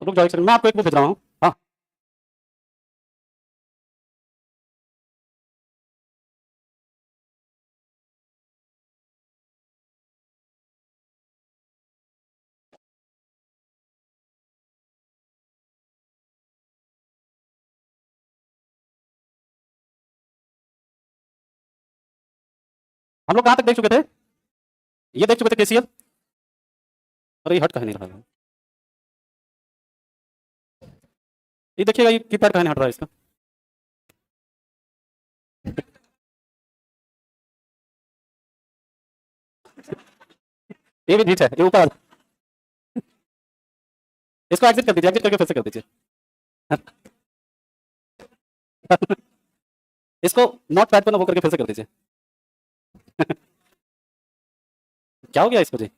रुक जाओ एक सेकंड, मैं आपको एक वो भेज रहा हूँ। हाँ, हम लोग कहाँ तक देख चुके थे? ये देख चुके थे केसीएल। अरे ये हट कहीं नहीं रहा है। ये देखिएगा, ये कितना कहीं हट रहा है इसका। ये भी नीचे है, ये ऊपर इसको एग्जिट कर दीजिए, एग्जिट करके फिर से कर दीजिए। इसको नॉट पैड पर ना वो करके फिर से कर दीजिए। क्या हो गया इसको जी?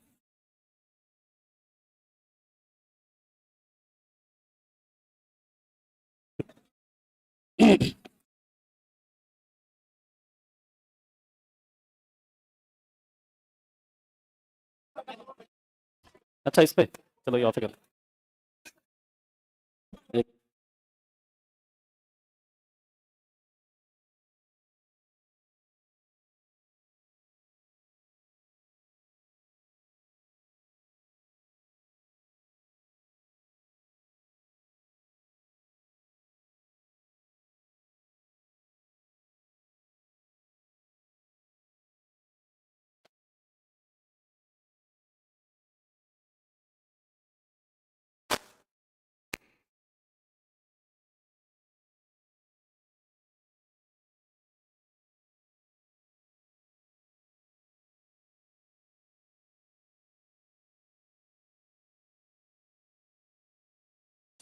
अच्छा इस पे चलो, ये ऑफ कर। एक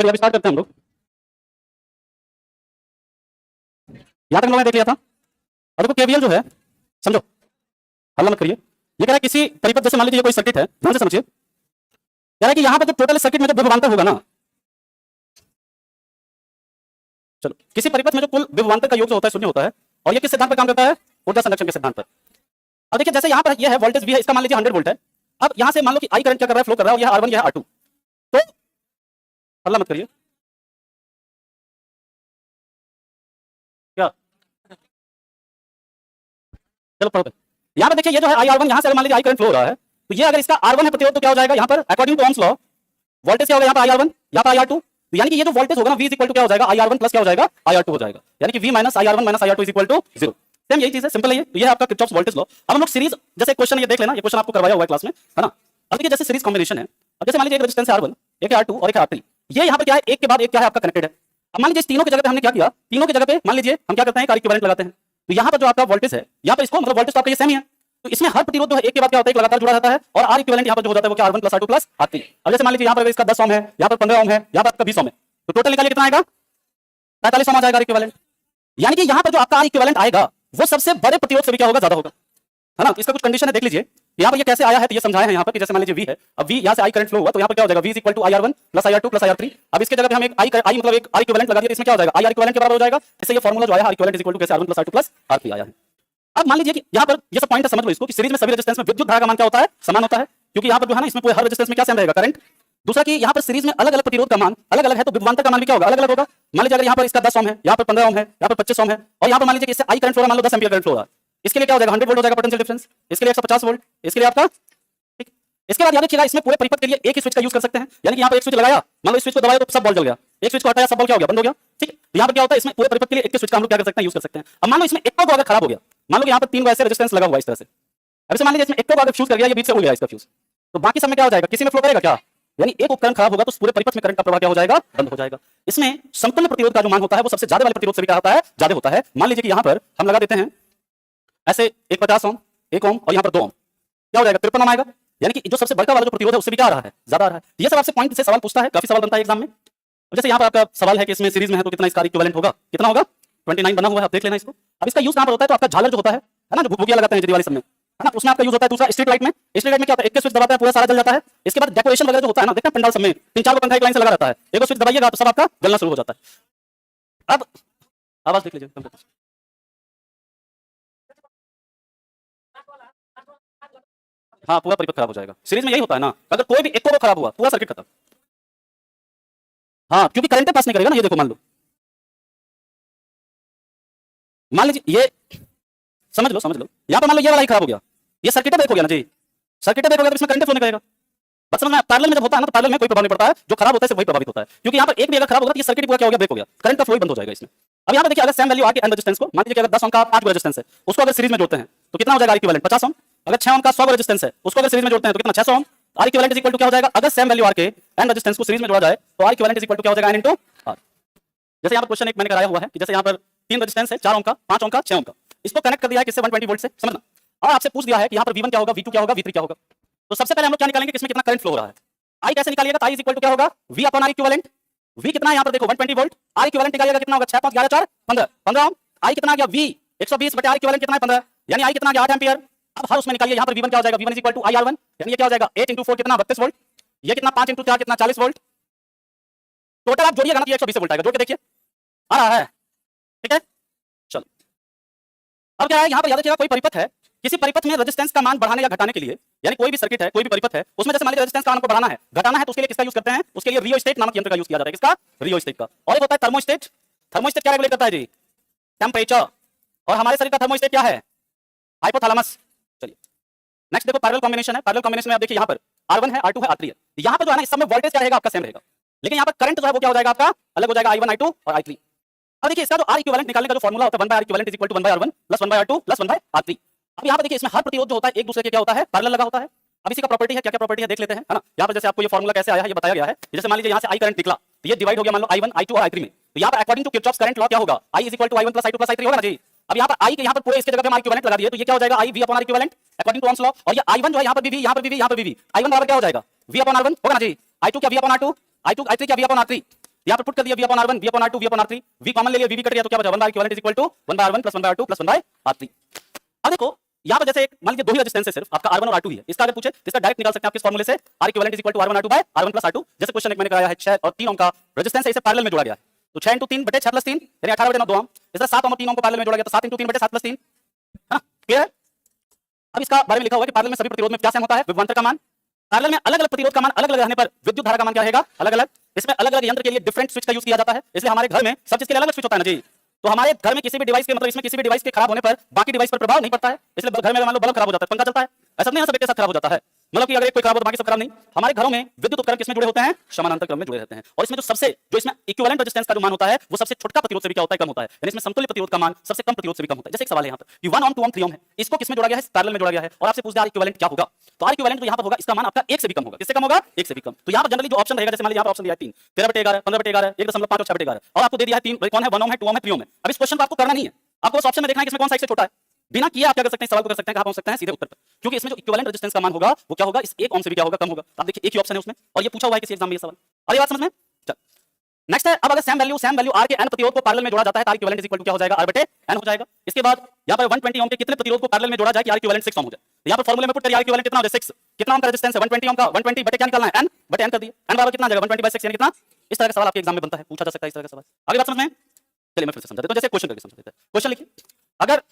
चलिए अभी स्टार्ट करते हैं हम लोग। यहाँ तक हम लोगों ने देख लिया था। और देखो केवीएल जो है, समझो, हल्ला मत करिए। ये कह रहा है किसी परिपथ, जैसे मान लीजिए ये कोई सर्किट है, ध्यान से समझिए। कह रहा है कि यहाँ पर जो टोटल सर्किट में जो विभवांतर होगा ना, चलो किसी परिपथ में जो कुल विभवांतर का योग जो होता है शून्य होता है। और ये किस सिद्धांत पर काम करता है? ऊर्जा संरक्षण के सिद्धांत पर। अब देखिए जैसे यहाँ पर ये है वोल्टेज भी है, इसका मान लीजिए 100 वोल्ट है। अब यहाँ से मान लो कि आई करंट क्या कर रहा है, फ्लो कर रहा है, और यह R1 यह R2। तो हल्ला मत करिए। क्या? चलो पढ़ो। यहाँ पर देखिए ये जो है आई R1, यहाँ से मान लीजिए आई करंट फ्लो हो रहा है, तो ये अगर इसका R1 है प्रतिरोध, तो क्या हो जाएगा यहाँ पर according to Ohm's law voltage क्या होगा यहाँ पर आई R1, यहाँ पर आई R2। तो यानी कि ये जो वोल्टेज होगा ना, V इक्वल टू क्या हो जाएगा, आई R1 प्लस क्या हो जाएगा, आई R2 हो जाएगा। यानी कि V minus I R1 minus I R2 is equal to 0। Same यही चीज है, सिंपल है ये। तो ये है आपका किरचॉफ्स वोल्टेज लॉ। अब हम लोग सीरीज, जैसे क्वेश्चन ये देख लेना, ये क्वेश्चन आपको करवाया हुआ है क्लास में, है ना। अब देखिए जैसे सीरीज कॉम्बिनेशन है। अब जैसे मान लीजिए एक रेजिस्टेंस है R1, एक है R2 और एक है R3। ये यहाँ पर क्या है, एक के बाद एक क्या है आपका कनेक्टेड है। अब मान लीजिए इस तीनों की जगह पे हमने क्या किया, तीनों की जगह पे मान लीजिए हम क्या करते हैं, एक इक्विवेलेंट लगाते हैं। तो यहाँ पर जो आपका वोल्टेज है, यहाँ पर इसको मतलब वोल्टेज तो आपका ये सेम ही है। तो इसमें हर प्रतिरोध जो है एक के बाद क्या होता है, एक लगातार जुड़ा रहता है। और R इक्विवेलेंट यहाँ पर जो हो जाता है वो क्या R1 plus R2 plus R3। अब जैसे मान लीजिए यहाँ पर इसका 10 ओम है, यहाँ पर 15 ओम है, यहाँ पर आपका 20 ओम है। तो टोटल निकालिए कितना आएगा, 45 ओम आ जाएगा इक्विवेलेंट। यानी कि यहाँ पर जो आपका R इक्विवेलेंट आएगा वो सबसे बड़े प्रतिरोध से भी क्या होगा, ज्यादा होगा, है ना। तो इसका कुछ कंडीशन है, देख लीजिए यहाँ पर ये कैसे आया है। तो ये समझाया है यहाँ पर कि जैसे मान लीजिए V है, अब V यहाँ से I करंट फ्लो हुआ, तो यहाँ पर क्या हो जाएगा, V is equal to I R1 plus I R2 plus I R3। अब इसके जगह पे हम एक I मतलब एक R इक्विवेलेंट लगा दिया, तो इसमें क्या हो जाएगा, आई R इक्विवेलेंट के बराबर हो जाएगा। इससे ये फॉर्मूला जो आया R equivalent is equal to कैसे R1 plus R2 plus R3 आया है। अब मान लीजिए कि यहाँ पर ये सब पॉइंट समझ लो इसको, कि सीरीज में सभी रेजिस्टेंस में विद्युत धारा का मान क्या होता है, समान होता है। क्योंकि यहाँ पर जो है ना, इसमें पूरे हर रेजिस्टेंस में क्या सेम रहेगा, करंट। दूसरा कि यहाँ पर सीरीज में अलग अलग प्रतिरोध का मान अलग अलग है, तो विभवांतर का मान भी क्या होगा, अलग अलग होगा। मान लीजिए अगर यहाँ पर इसका 10 ओम है, यहाँ पर 15 ओम है, यहाँ पर 25 ओम है, और यहाँ पर मान लीजिए कि इससे आई करंट फ्लो रहा है, मान लो 10 एम्पीयर करंट फ्लो रहा है। इसके लिए क्या हो जाएगा, 100 वोल्ट हो जाएगा पोटेंशियल डिफरेंस। इसके लिए 150 वोल्ट, इसके लिए आपका, ठीक। इसके बाद याद रखिएगा, इसमें पूरे परिपथ के लिए एक ही स्विच का यूज कर सकते हैं। यानी कि यहाँ पर एक स्विच लगाया, मान लो इस स्विच को दबाया तो सब बॉल जल गया, एक स्विच को हटाया सब बॉल क्या हो गया, बंद हो गया, ठीक। तो यहाँ पर क्या होता है, इसमें पूरे परिपथ के लिए एक ही स्विच का हम लोग क्या कर सकते हैं, यूज कर सकते हैं। अब मान लो इसमें एक को अगर खराब हो गया, मान लो कि यहाँ पर 3 वैसे रेजिस्टेंस लगा हुआ इस तरह से। अब मान लीजिए इसमें एक को अगर फ्यूज कर गया, ये बीच से उड़ गया इसका फ्यूज, तो बाकी सब में क्या हो जाएगा, किसी में फ्लो करेगा क्या। यानी एक उपकरण खराब होगा तो पूरे परिपथ में करंट का प्रवाह क्या हो जाएगा, बंद हो जाएगा। इसमें समतुल्य प्रतिरोध का जो मान होता है वो सबसे ज्यादा वाले प्रतिरोध से भी क्या होता है, ज्यादा होता है। मान लीजिए कि यहाँ पर हम लगा देते हैं ऐसे एक 50 ओम, 1 ओम, और यहाँ पर 2 ओम, क्या हो जाएगा, 53 ओम आएगा। यानी कि जो सबसे बड़का वाला जो प्रतिरोध है उससे भी क्या आ रहा है, ज्यादा आ रहा है। ये सब आपसे पॉइंट से सवाल पूछता है, काफी सवाल बनता है एग्जाम में। जैसे यहाँ पर आपका सवाल है कि इसमें सीरीज में है तो कितना इसका इक्विवेलेंट होगा, कितना होगा, 29 बना हुआ है, आप देख लेना इसको। अब इसका यूज कहाँ पर होता है, तो आपका झालर जो होता है ना, जो भुकिया लगाते हैं दिवाली सब में, है ना, उसमें आपका यूज होता है। दूसरा स्ट्रीट लाइट में, स्ट्रीट लाइट में क्या होता है, एक के स्विच दबाते हैं पूरा सारा जल जाता है। इसके बाद डेकोरेशन वगैरह जो होता है ना, देखते हैं पंडाल सब में 3-4 को पंखा एक लाइन से लगा रहता है, एक स्विच दबाइएगा तो सब आपका जलना शुरू हो जाता है। अब आवाज देख लीजिए। हाँ पूरा परिपथ खराब हो जाएगा। सीरीज में यही होता है ना, अगर कोई भी एक को खराब हुआ पूरा सर्किट खत्म। हाँ क्योंकि करंट पास नहीं करेगा ना। ये देखो मान लीजिए ये समझ लो यहाँ पर मान लो ये वाला ही खराब हो गया, ये सर्किट ब्रेक हो गया ना जी, सर्किट ब्रेक हो गया तो इसमें करंट फ्लो नहीं करेगा। बस समझ में, पैरेलल में जब होता है ना तो पैरेलल में कोई प्रभाव नहीं पड़ता है, जो खराब होता है सिर्फ वही प्रभावित होता है, क्योंकि यहाँ पर एक भी अगर खराब होगा तो ये सर्किट पूरा क्या हो गया, ब्रेक हो गया, करंट का फ्लो ही बंद हो जाएगा इसमें। अब यहाँ पर देखिए अगर सेम वैल्यू आर के एन रेजिस्टेंस को मान लीजिए अगर 10 ओम का 5 रेजिस्टेंस है उसको अगर सीरीज में जोड़ते हैं तो कितना हो जाएगा इक्विवेलेंट 50 ओम। अगर 6 ओम का 100 रेजिस्टेंस है उसको अगर सीरीज में जोड़ते हैं तो कितना 600 ohm. R equivalent is equal to क्या हो जाएगा, अगर सेम वैल्यू आर के एन रेजिस्टेंस को सीरीज में जोड़ा जाए तो R equivalent is equal to क्या हो जाएगा एन इनटू आर। जैसे यहाँ पर क्वेश्चन एक मैंने कराया हुआ है कि जैसे यहाँ पर 3 रेजिस्टेंस है 4 ओम का 5 ओम का 6 ओम का, इसको कनेक्ट कर दिया है किससे 120 वोल्ट से, समझना। और आपसे पूछ दिया है कि यहाँ पर V1 क्या होगा, V2 क्या होगा, V3 क्या होगा। तो सबसे पहले हम लोग क्या निकालेंगे कि इसमें कितना करंट फ्लो हो रहा है। आई कैसे निकालिएगा, आई इज इक्वल टू क्या होगा V upon R equivalent. V कितना है यहाँ पर देखो 120 वोल्ट, आर इक्विवेलेंट निकालिएगा कितना होगा 6 5 11 4 15 15 ओम। आई कितना आ गया V 120 बटे आर इक्विवेलेंट कितना है 15, यानी आई कितना आ गया 8 एम्पीयर। अब हर उसमें निकालिए यहाँ पर V1 क्या हो जाएगा, V1 is equal to IR1, यानी ये क्या हो जाएगा 8 × 4 कितना 32 वोल्ट, ये कितना 5 × 4 कितना 40 वोल्ट, टोटल आप जोड़िएगा ना तो 120 वोल्ट आएगा। जोड़ के देखिए आ रहा है, ठीक है। चलो अब क्या है यहाँ पर याद रखिएगा कोई परिपथ है, किसी परिपथ में रेजिस्टेंस का मान बढ़ाने या घटाने के लिए, यानी कोई भी सर्किट है कोई भी परिपथ है उसमें जैसे मान लीजिए रेजिस्टेंस का मान को बढ़ाना है घटाना है तो उसके लिए किसका यूज करते हैं, उसके लिए रियोस्टेट नामक यंत्र का यूज किया जाता है। किसका, रियोस्टेट का। और एक होता है थर्मोस्टेट। थर्मोस्टेट क्या रेगुलेट करता है जी, टेम्परेचर। और हमारे शरीर का थर्मोस्टेट क्या है, हाइपोथैलेमस। चलिए नेक्स्ट देखो पैरेलल कॉम्बिनेशन है। पैरेलल कॉम्बिनेशन में आप देखिए यहाँ पर R1 है R2 है R3 है, यहाँ पर जो है ना इस सब में वोल्टेज क्या रहेगा आपका सेम रहेगा, लेकिन यहाँ पर करंट जो है वो क्या हो जाएगा आपका अलग हो जाएगा I1 I2 और I3। अब देखिए इसका जो R इक्विवेलेंट निकालने का जो फार्मूला होता है 1/R equivalent is equal to 1/R1 plus 1/R2 plus 1/R3। अब यहाँ पर देखिए इसमें हर प्रतिरोध जो होता है एक दूसरे के क्या होता है पैरेलल लगा होता है। अब इसी का प्रॉपर्टी है, क्या क्या प्रॉपर्टी है देख लेते हैं, है ना। यहाँ पर जैसे आपको ये फार्मूला कैसे आया है ये बताया गया है। जैसे मान लीजिए यहाँ से I करंट निकला तो ये डिवाइड हो गया मान लो I1 I2 और I3 में, तो यहाँ पर according to Kirchhoff's current law क्या होगा I is equal to I1 plus I2 plus I3 होगा ना जी। अब यहाँ पर I के यहाँ पर पूरे इसके जगह पे हम इक्विवेलेंट लगा दिए तो ये क्या हो जाएगा I V upon R equivalent according to Ohm's law. और ये I1 जो है यहाँ पर V यहाँ पर V यहाँ पर V I1 बराबर क्या हो जाएगा V अपॉन R1 होगा ना जी, I2 क्या V अपॉन R2 I3 क्या V अपॉन R3, यहाँ पर पुट कर दिया V upon R1 V upon R2 V upon R3, V common ले लिया V कट गया तो क्या बचा 1/R equivalent is equal to 1/R1 plus 1/R2 plus 1/R3। अब देखो यहाँ पर जैसे एक मान लीजिए दो ही रेजिस्टेंस है सिर्फ आपका R1 और R2 ही है, इसका अगर पूछे इसका डायरेक्ट निकाल सकते हैं आप किस फार्मूले से R equivalent is equal to R1 R2 by R1 plus R2। जैसे क्वेश्चन एक मैंने कराया है 6 और 3 ओम का रेजिस्टेंस है इसे पैरेलल में जोड़ा गया है तो 6 × 3 बटे 6 + 3 यानी 18 बटे 9 2 ओम। इसका 7 ओम और 3 ओम को पैरेलल में जोड़ा गया तो 7 × 3 बटे 7 + 3, है ना, क्लियर है। अब इसका बारे में लिखा हुआ है कि पैरेलल में सभी प्रतिरोध में क्या सेम होता है, विभवांतर का मान। पैरेलल में अलग अलग प्रतिरोध का मान अलग अलग रहने पर विद्युत धारा का मान क्या रहेगा अलग अलग। इसमें अलग अलग यंत्र के लिए डिफरेंट स्विच का यूज किया जाता है, इसलिए हमारे घर में सब चीज के लिए अलग स्विच होता है ना जी। तो हमारे घर में किसी भी डिवाइस के मतलब इसमें किसी भी डिवाइस के खराब होने पर बाकी डिवाइस पर प्रभाव नहीं पड़ता है, इसलिए घर में मान लो बल्ब खराब हो जाता है पंखा चलता है, ऐसा नहीं है सब एक साथ खराब हो जाता है, मतलब कि अगर एक कोई खराब हो तो बाकी सब खराब नहीं। हमारे घरों में विद्युत उपकरण किसमें जुड़े होते हैं, समानांतर क्रम में जुड़े रहते हैं। और इसमें जो इसमें इक्विवेलेंट रेजिस्टेंस का जो मान होता है वो सबसे छोटा प्रतिरोध से भी क्या होता है कम होता है, यानी इसमें समतुल्य प्रतिरोध का मान सबसे कम प्रतिरोध से भी कम होता है। जैसे एक सवाल है यहाँ पर कि 1 ओम 2 ओम 3 ओम है, इसको किसमें जोड़ा गया है, पैरेलल में जोड़ा गया है, और आपसे पूछ दिया R इक्विवेलेंट क्या होगा, तो R इक्विवेलेंट तो यहाँ पर होगा इसका मान आपका 1 से भी कम होगा। किससे कम होगा, 1 से भी कम। तो यहाँ पर जनरली जो ऑप्शन रहेगा जैसे मान लीजिए यहाँ पर ऑप्शन दिया है 3 13/11 15/11 1.5 और 6/11 और आपको दे दिया है 3 कौन है 1 ओम है 2 ओम है 3 ओम है। अब इस क्वेश्चन को आपको करना नहीं है, आपको उस ऑप्शन में देखना है कि इसमें कौन सा इससे छोटा है। बिना किए आप क्या कर सकते हैं, सवाल को कर सकते हैं, कहां पहुंच सकते हैं सीधे उत्तर पर, क्योंकि इसमें जो इक्विवेलेंट रेजिस्टेंस का मान होगा वो क्या होगा इस 1 ओम से भी क्या होगा कम होगा। आप देखिए एक ही ऑप्शन है उसमें और ये पूछा हुआ है किसी एग्जाम में ये सवाल, और ये बात समझ में। चल नेक्स्ट है, अब अगर सेम वैल्यू R के n प्रतिरोध को पैरेलल में जोड़ा जाता है तो R equivalent is equal to क्या हो जाएगा R बटे n हो जाएगा। इसके बाद यहाँ पर 120 ओम के कितने प्रतिरोध को पैरेलल में जोड़ा जाए कि R इक्विवेलेंट 6 ओम हो जाए, तो यहाँ पर फार्मूले में पुट करिए R इक्विवेलेंट कितना हो जाए 6, कितना ओम का रेजिस्टेंस है 120 ओम का 120 बटे क्या निकालना है n बटे n कर दिए, n बराबर कितना आ जाएगा 120/6 यानी कितना। इस तरह का सवाल आपके एग्जाम में बनता है, पूछा जा सकता है इस तरह का सवाल। आगे बात समझ में, चलिए मैं फिर से समझा देता हूं, जैसे क्वेश्चन करके समझा देता है। क्वेश्चन लिखिए, अगर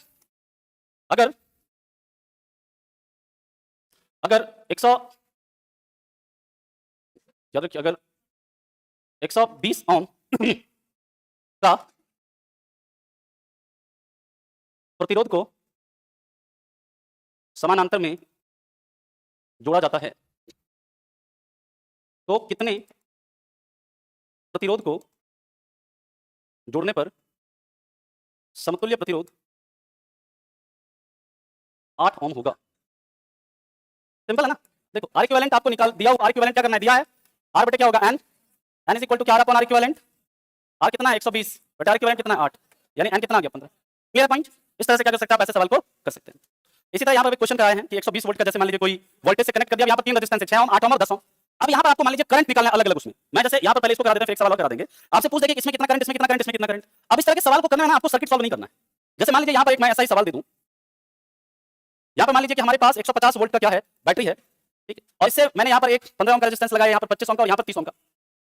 120 ओम का प्रतिरोध को समानांतर में जोड़ा जाता है तो कितने प्रतिरोध को जोड़ने पर समतुल्य प्रतिरोध 8 ओम होगा। सिंपल है ना। देखो R इक्विवेलेंट आपको निकाल दिया, R इक्विवेलेंट क्या करना है दिया है R बटे क्या होगा n इज इक्वल टू क्या अपॉन R इक्विवेलेंट, R कितना है 120 बटे R इक्विवेलेंट कितना है 8 यानी n कितना आ गया 15। Clear point. इस तरह से क्या कर सकते हैं आप ऐसे सवाल को कर सकते हैं। इसी तरह यहाँ पर एक क्वेश्चन कराए हैं कि 120 वोल्ट का जैसे मान लीजिए कोई वोल्टेज से कनेक्ट कर दिया, यहाँ पर 3 रेजिस्टेंस है 6 ओम 8 ओम और 10 ओम। अब यहाँ पर आपको मान लीजिए करंट निकालना है अलग अलग उसमें, मैं जैसे यहाँ पर पहले इसको करा देते हैं फिर एक सवाल और करा देंगे, आपसे पूछ देंगे इसमें कितना करंट इसमें कितना करंट इसमें कितना करंट। अब इस तरह के सवाल को करना है ना आपको सर्किट सॉल्व नहीं करना है। जैसे मान लीजिए यहाँ पर एक मैं ऐसा ही सवाल दे दूं, यहाँ पर मान लीजिए कि हमारे पास 150 वोल्ट का क्या है बैटरी है, ठीक है, और इससे मैंने यहाँ पर एक 15 ओम का रेजिस्टेंस लगाया, यहाँ पर 25 ओम का और यहाँ पर 30 ओम का।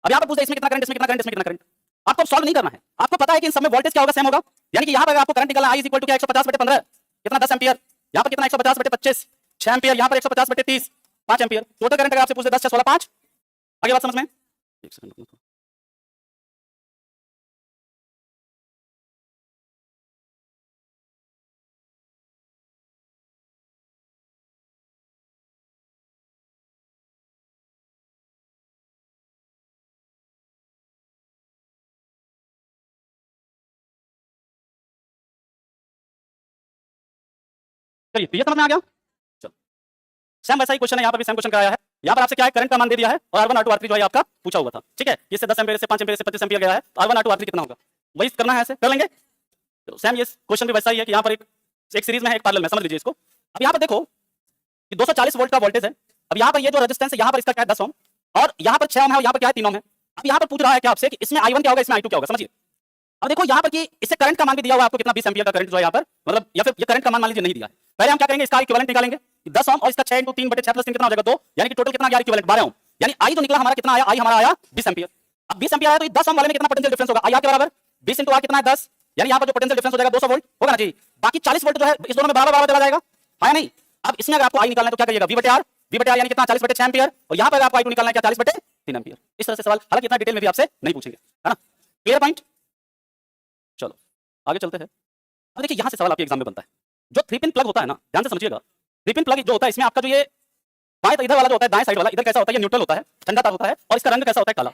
अब यहाँ पर पूछते इसमें कितना करंट इसमें कितना करंट इसमें कितना करंट, आपको सॉल्व नहीं करना है, आपको पता है कि इन सब में वोल्टेज क्या होगा सेम होगा, यानी कि यहाँ पर आपको करंट निकालना I इज इक्वल टू क्या 150 बटे 15 कितना 10 एम्पियर, यहाँ पर कितना 150 बटे 25 6 एम्पियर, यहां पर 150 बटे 30 5 एम्पियर। टोटल करंट अगर आपसे पूछे 10 6 16 5। आगे बात समझ में? एक सेकंड रुकना। चलिए ये समझ में आ गया। चलो सेम वैसा ही क्वेश्चन है, यहाँ पर भी सेम क्वेश्चन कराया है। यहाँ पर आपसे क्या है, करंट का मान दे दिया है और R1 R2 R3 जो है आपका पूछा हुआ था। ठीक है, इससे 10 एम्पीयर से 5 एम्पीयर से 25 एम्पीयर गया है, तो R1 R2 R3 कितना होगा, वही करना है, ऐसे कर लेंगे। तो सेम ये क्वेश्चन भी वैसा ही है कि यहाँ पर एक सीरीज में है, एक पैरेलल में, समझ लीजिए इसको। अब यहाँ पर देखो कि 240 वोल्ट का वोल्टेज है। अब यहाँ पर ये जो रेजिस्टेंस है, यहाँ पर इसका क्या है 10 ओम और यहाँ पर 6 ओम है और यहाँ पर क्या है 3 ओम है। अब यहाँ पर पूछ रहा है कि आपसे कि इसमें I1 क्या होगा, इसमें I2 क्या होगा, समझिए। अब देखो यहाँ पर कि इससे करंट का मान भी दिया हुआ आपको कितना 20 एम्पीयर का करंट जो है यहाँ पर, मतलब या फिर ये करंट का मान लीजिए नहीं दिया है। पहले हम क्या करेंगे, इसका इक्विवेलेंट निकालेंगे 10 ओम और इसका 6 × 3 बटे 6 + 3 कितना हो जाएगा 2, यानी कि टोटल कितना गया इक्विवेलेंट 12 ओम। यानी I जो निकला हमारा कितना आया, I हमारा आया 20 एम्पीयर। अब 20 एम्पीयर आया तो 10 ओम वाले में कितना पोटेंशियल डिफरेंस होगा, IR के बराबर 20 × R कितना है 10, यानी यहाँ पर जो पोटेंशियल डिफरेंस हो जाएगा 200 वोल्ट होगा ना जी। बाकी 40 वोल्ट जो है इस दोनों में बराबर बराबर चला जाएगा, है या नहीं। अब इसमें अगर आपको I निकालना है तो क्या करिएगा, V/R यानी कितना 40 बटे 6 एम्पीयर, और यहाँ पर आपको I2 निकालना है क्या 40 बटे 3 एम्पीयर। इस तरह से सवाल, हालांकि इतना डिटेल में भी आपसे नहीं पूछेंगे, है ना, क्लियर पॉइंट। चलो आगे चलते हैं। अब देखिए यहाँ से सवाल आपके एग्जाम में बनता है, जो 3 पिन प्लग होता है ना, ध्यान से समझिएगा। 3 पिन प्लग जो होता है, इसमें आपका जो ये बाएं इधर वाला जो होता है, दाएं साइड वाला इधर कैसा होता है, ये न्यूट्रल होता है, ठंडा तार होता है और इसका रंग कैसा होता है, काला।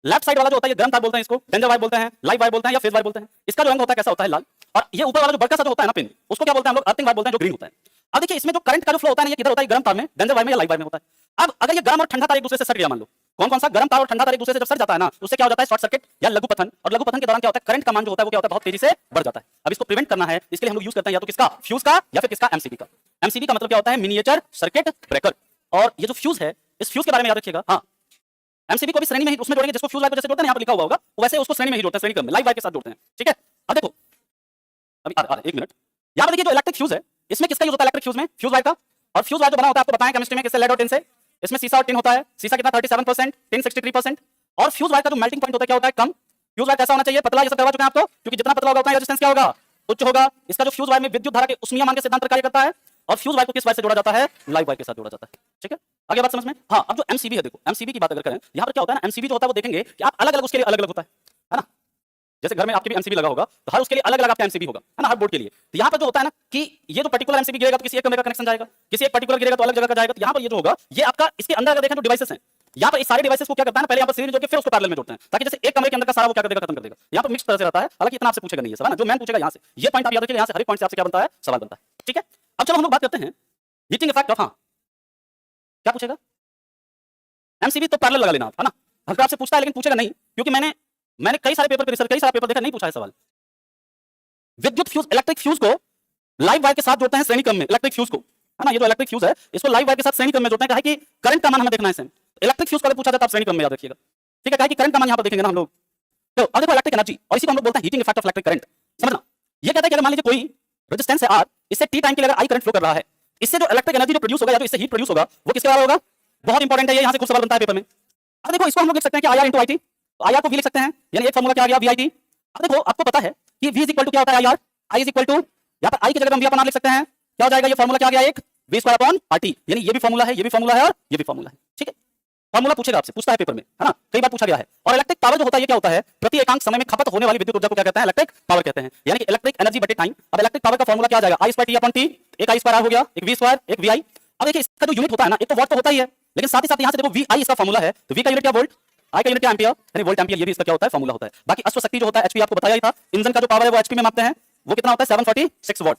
लेफ्ट साइड वाला जो होता है ये गर्म तार बोलते हैं, इसको डेंजर वायर बोलते हैं, लाइव वायर बोलते हैं या फेज वायर बोलते हैं। इसका जो रंग होता है कैसा होता है, लाल। और ये ऊपर वाला जो बड़का सा जो होता है ना पिन, उसको क्या बोलते हैं हम लोग, अर्थिंग वायर बोलते हैं, जो ग्रीन होता है। अब देखिए इसमें जो करंट का जो फ्लो होता है ये किधर होता है, गर्म तार में, डेंजर वायर में या लाइव वायर में होता है। अब अगर ये गर्म और ठंडा तार एक दूसरे से सट गया, मान लो कौन कौन सा, गर्म तार और ठंडा तार एक दूसरे से जब सट जाता है ना, उससे क्या हो जाता है, शॉर्ट सर्किट या लघु पथन। और लघु पथन के दौरान क्या होता है, करंट का मान जो होता है वो क्या होता है, बहुत तेजी से बढ़ जाता है। अब इसको प्रिवेंट करना है, इसके लिए हम लोग यूज करते हैं या तो किसका, फ्यूज का, या फिर किसका, एमसीबी का। एमसीबी का मतलब क्या होता है, मिनिएचर सर्किट ब्रेकर। और ये जो फ्यूज है, इस फ्यूज के बारे में याद रखिएगा। हाँ, एमसीबी को भी श्रेणी में ही उसमें जोड़ेंगे, जिसको फ्यूज वायर को जैसे जोड़ते हैं यहाँ पर लिखा हुआ होगा, वैसे उसको श्रेणी में ही जोड़ते हैं, श्रेणी क्रम में लाइव वायर के साथ जोड़ते हैं। ठीक है, अब देखो अभी एक मिनट, यहाँ पर देखिए जो इलेक्ट्रिक फ्यूज है, इसमें किसका यूज होता है, इलेक्ट्रिक फ्यूज में फ्यूज वायर का। और फ्यूज वायर जो बना होता है आपको बताएं केमिस्ट्री में, किससे, लेड और टिन से। इसमें सीसा और टिन होता है, सीसा कितना 37%, टिन 63%। और फ्यूज वायर का जो मेल्टिंग पॉइंट होता है क्या होता है, कम। फ्यूज वायर कैसा होना चाहिए, पतला, ये सब करवा चुके हैं आपको, क्योंकि जितना पतला होगा उतना रेजिस्टेंस क्या होगा, उच्च होगा। इसका जो फ्यूज वायर में विद्युत धारा के उष्मीय मान के सिद्धांत पर कार्य करता है। और फ्यूज वायर को किस वायर से जोड़ा जाता है, लाइव वायर के साथ जोड़ा जाता है। ठीक है, आगे बात समझ में। हाँ, अब जो एमसीबी है, देखो एमसीबी की बात अगर करें, यहाँ पर क्या होता है ना, एमसीबी जो होता है वो देखेंगे कि आप अलग अलग उसके लिए अलग अलग होता है ना। जैसे घर में आपके भी एमसीबी लगा होगा, तो हर उसके लिए अलग अलग आपका एमसीबी होगा, है ना, हर बोर्ड के लिए। तो यहाँ पर जो होता है ना कि ये जो पर्टिकुलर एमसीबी गिरेगा तो किसी एक कमरे का कनेक्शन जाएगा, किसी एक पर्टिकुलर गिरेगा तो अलग जगह का जाएगा। तो यहाँ पर ये जो होगा, ये आपका इसके अंदर अगर देखें तो डिवाइसेस हैं, यहाँ पर इस सारे डिवाइसेस को क्या करता है, पहले यहाँ पर सीरीज जोड़ के फिर उसको पैरेलल में जोड़ते हैं, ताकि जैसे एक कमरे के अंदर का सारा वो क्या कर देगा, खत्म कर देगा। यहाँ पर मिक्स तरह से रहता है, हालांकि इतना आपसे पूछेगा नहीं है सवाल, जो मैन पूछेगा यहाँ से, ये पॉइंट आप याद रखिए, यहाँ से हर एक पॉइंट से आपसे क्या बनता है, सवाल बनता है। ठीक है, अब चलो हम लोग बात करते हैं हीटिंग इफेक्ट ऑफ, हाँ क्या पूछेगा, एमसीबी तो पैरेलल लगा लेना आप, है ना। हल्का आपसे पूछता है लेकिन पूछेगा नहीं, क्योंकि मैंने कई सारे पेपर पे रिसर्च, कई सारा पेपर देखा, नहीं पूछा है सवाल। विद्युत फ्यूज, इलेक्ट्रिक फ्यूज को लाइव वायर के साथ जोड़ते हैं श्रेणी क्रम में, इलेक्ट्रिक फ्यूज को, है ना, ये जो इलेक्ट्रिक फ्यूज है इसको लाइव वायर के साथ श्रेणी क्रम में जोड़ते हैं, कहा कि करंट का मान हमें देखना है। इलेक्ट्रिक फ्यूज का पूछा जाता है श्रेणी क्रम में, याद रखिएगा। ठीक है, कहा कि करंट का मान यहाँ पर देखेंगे ना हम लोग। तो अब देखो इलेक्ट्रिक एनर्जी, और इसी को हम लोग बोलते हैं heating effect of electric current. समझना, ये कहता है कि अगर मान लीजिए कोई रेजिस्टेंस है R, इससे T टाइम के लिए अगर I करंट फ्लो कर रहा है, इससे जो इलेक्ट्रिक एनर्जी जो प्रोड्यूस होगा या जो इससे हीट प्रोड्यूस होगा, वो किसके बराबर होगा, बहुत इंपॉर्टेंट है ये, यहाँ से कुछ सवाल बनता है पेपर में। अब देखो इसको हम लोग लिख सकते हैं कि IR × IT, तो IR को V लिख सकते हैं, यानी एक फार्मूला क्या आ गया, VIT। अब देखो आपको पता है कि V इक्वल टू क्या होता है, IR, I इक्वल टू, यहाँ पर I की जगह हम V अपन R लिख सकते हैं, क्या हो जाएगा, ये फार्मूला क्या आ गया, एक V²/RT, यानी ये भी फार्मूला है, ये भी फार्मूला है और ये भी फार्मूला है। ठीक है, फार्मूला पूछेगा आपसे, पूछता है पेपर में, है ना, कई बार पूछा गया है। और इलेक्ट्रिक पावर जो होता है ये क्या होता है, प्रति एकांक समय में खपत होने वाली विद्युत ऊर्जा को क्या कहते हैं, इलेक्ट्रिक पावर कहते हैं, यानी कि इलेक्ट्रिक एनर्जी बटे टाइम। अब इलेक्ट्रिक पावर का फार्मूला क्या आ जाएगा, I²T/T, एक I²R हो गया, एक V², एक VI। अब देखिए इसका जो यूनिट होता है ना, एक तो वॉट तो होता ही है, लेकिन साथ ही साथ यहाँ से देखो VI इसका फार्मूला है, तो V का यूनिट क्या वोल्ट, I का यूनिट क्या एम्पियर, यानी वोल्ट एम्पियर, ये भी इसका क्या होता है, फार्मूला होता है। बाकी अश्व शक्ति जो होता है HP, आपको बताया ही था, इंजन का जो पावर है वो HP में मापते हैं, वो कितना होता है 746 वॉट।